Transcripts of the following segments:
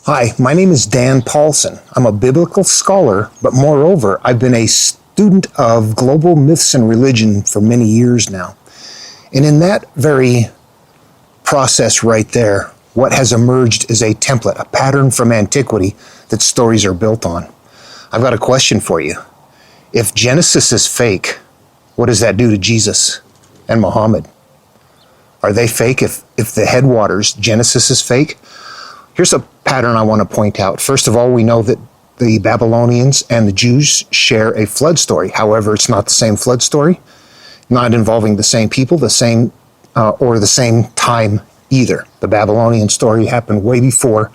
Hi, my name is Dan Paulson. I'm a biblical scholar, but moreover, I've been a student of global myths and religion for many years now. And in that very process right there, what has emerged is a template, a pattern from antiquity that stories are built on. I've got a question for you. If Genesis is fake, what does that do to Jesus and Muhammad? Are they fake if the headwaters, Genesis, is fake? Here's a pattern I want to point out. First of all, we know that the Babylonians and the Jews share a flood story. However, it's not the same flood story, not involving the same people, the same time either. The Babylonian story happened way before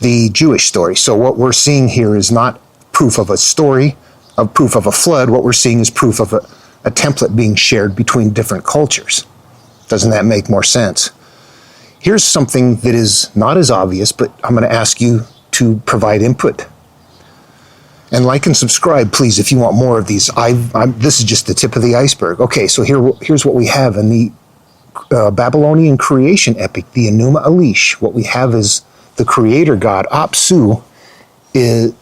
the Jewish story. So what we're seeing here is not proof of a story, of proof of a flood. What we're seeing is proof of a template being shared between different cultures. Doesn't that make more sense? Here's something that is not as obvious, but I'm going to ask you to provide input. And like and subscribe, please, if you want more of these. This is just the tip of the iceberg. Okay, so here's what we have in the Babylonian creation epic, the Enuma Elish. What we have is the creator god, Apsu,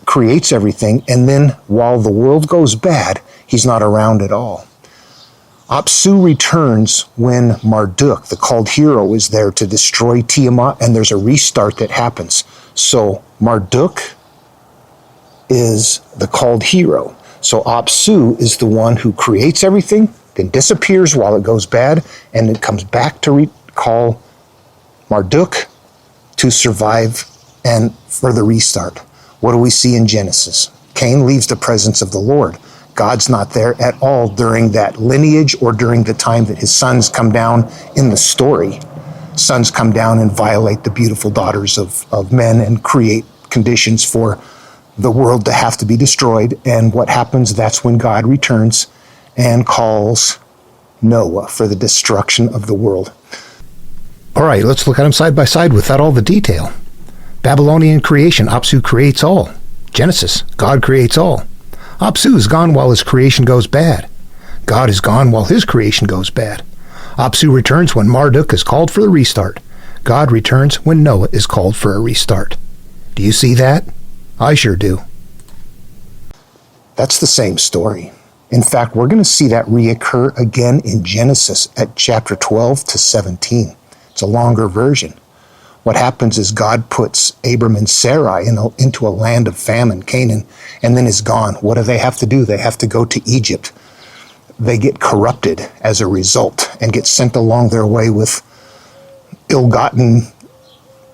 creates everything, and then while the world goes bad, he's not around at all. Apsu returns when Marduk, the called hero, is there to destroy Tiamat, and there's a restart that happens. So Marduk is the called hero. So Apsu is the one who creates everything, then disappears while it goes bad, and it comes back to recall Marduk to survive and for the restart. What do we see in Genesis? Cain leaves the presence of the Lord. God's not there at all during that lineage or during the time that his sons come down in the story. Sons come down and violate the beautiful daughters of men and create conditions for the world to have to be destroyed. And what happens? That's when God returns and calls Noah for the destruction of the world. All right, let's look at them side by side without all the detail. Babylonian creation, Apsu creates all. Genesis, God creates all. Apsu is gone while his creation goes bad. God is gone while his creation goes bad. Apsu returns when Marduk is called for the restart. God returns when Noah is called for a restart. Do you see that? I sure do. That's the same story. In fact, we're going to see that reoccur again in Genesis at chapter 12 to 17. It's a longer version. What happens is God puts Abram and Sarai into a land of famine, Canaan, and then is gone. What do they have to do? They have to go to Egypt. They get corrupted as a result and get sent along their way with ill-gotten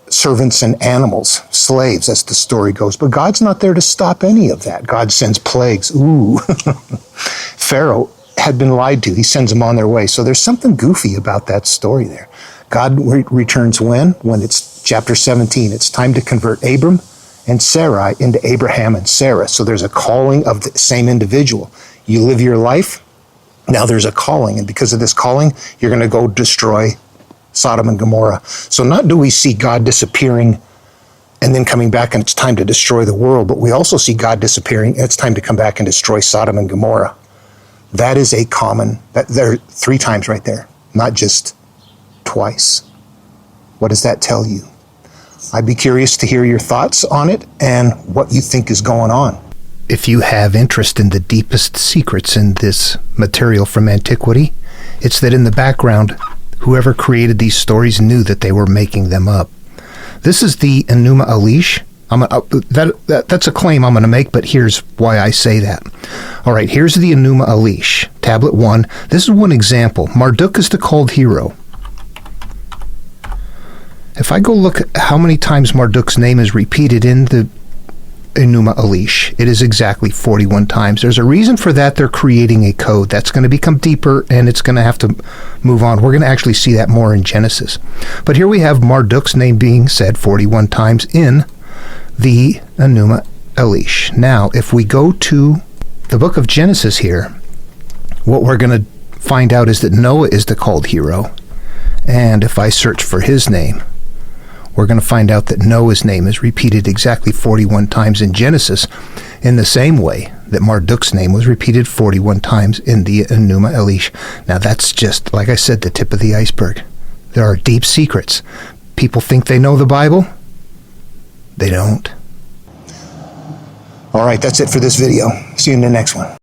servants and animals, slaves, as the story goes. But God's not there to stop any of that. God sends plagues. Ooh. Pharaoh had been lied to. He sends them on their way. So there's something goofy about that story there. God returns when? When it's chapter 17. It's time to convert Abram and Sarai into Abraham and Sarah. So there's a calling of the same individual. You live your life, now there's a calling. And because of this calling, you're going to go destroy Sodom and Gomorrah. So not do we see God disappearing and then coming back and it's time to destroy the world, but we also see God disappearing and it's time to come back and destroy Sodom and Gomorrah. That is a common, there are 3 times right there, not just twice. What does that tell you? I'd be curious to hear your thoughts on it and what you think is going on. If you have interest in the deepest secrets in this material from antiquity, it's that in the background, whoever created these stories knew that they were making them up. This is the Enuma Elish. That's a claim I'm going to make, but here's why I say that. All right, here's the Enuma Elish, Tablet 1. This is one example. Marduk is the called hero. If I go look at how many times Marduk's name is repeated in the Enuma Elish, it is exactly 41 times. There's a reason for that. They're creating a code that's going to become deeper, and it's going to have to move on. We're going to actually see that more in Genesis. But here we have Marduk's name being said 41 times in the Enuma Elish. Now, if we go to the book of Genesis here, what we're going to find out is that Noah is the called hero. And if I search for his name, we're going to find out that Noah's name is repeated exactly 41 times in Genesis, in the same way that Marduk's name was repeated 41 times in the Enuma Elish. Now that's just, like I said, the tip of the iceberg. There are deep secrets. People think they know the Bible. They don't. All right, that's it for this video. See you in the next one.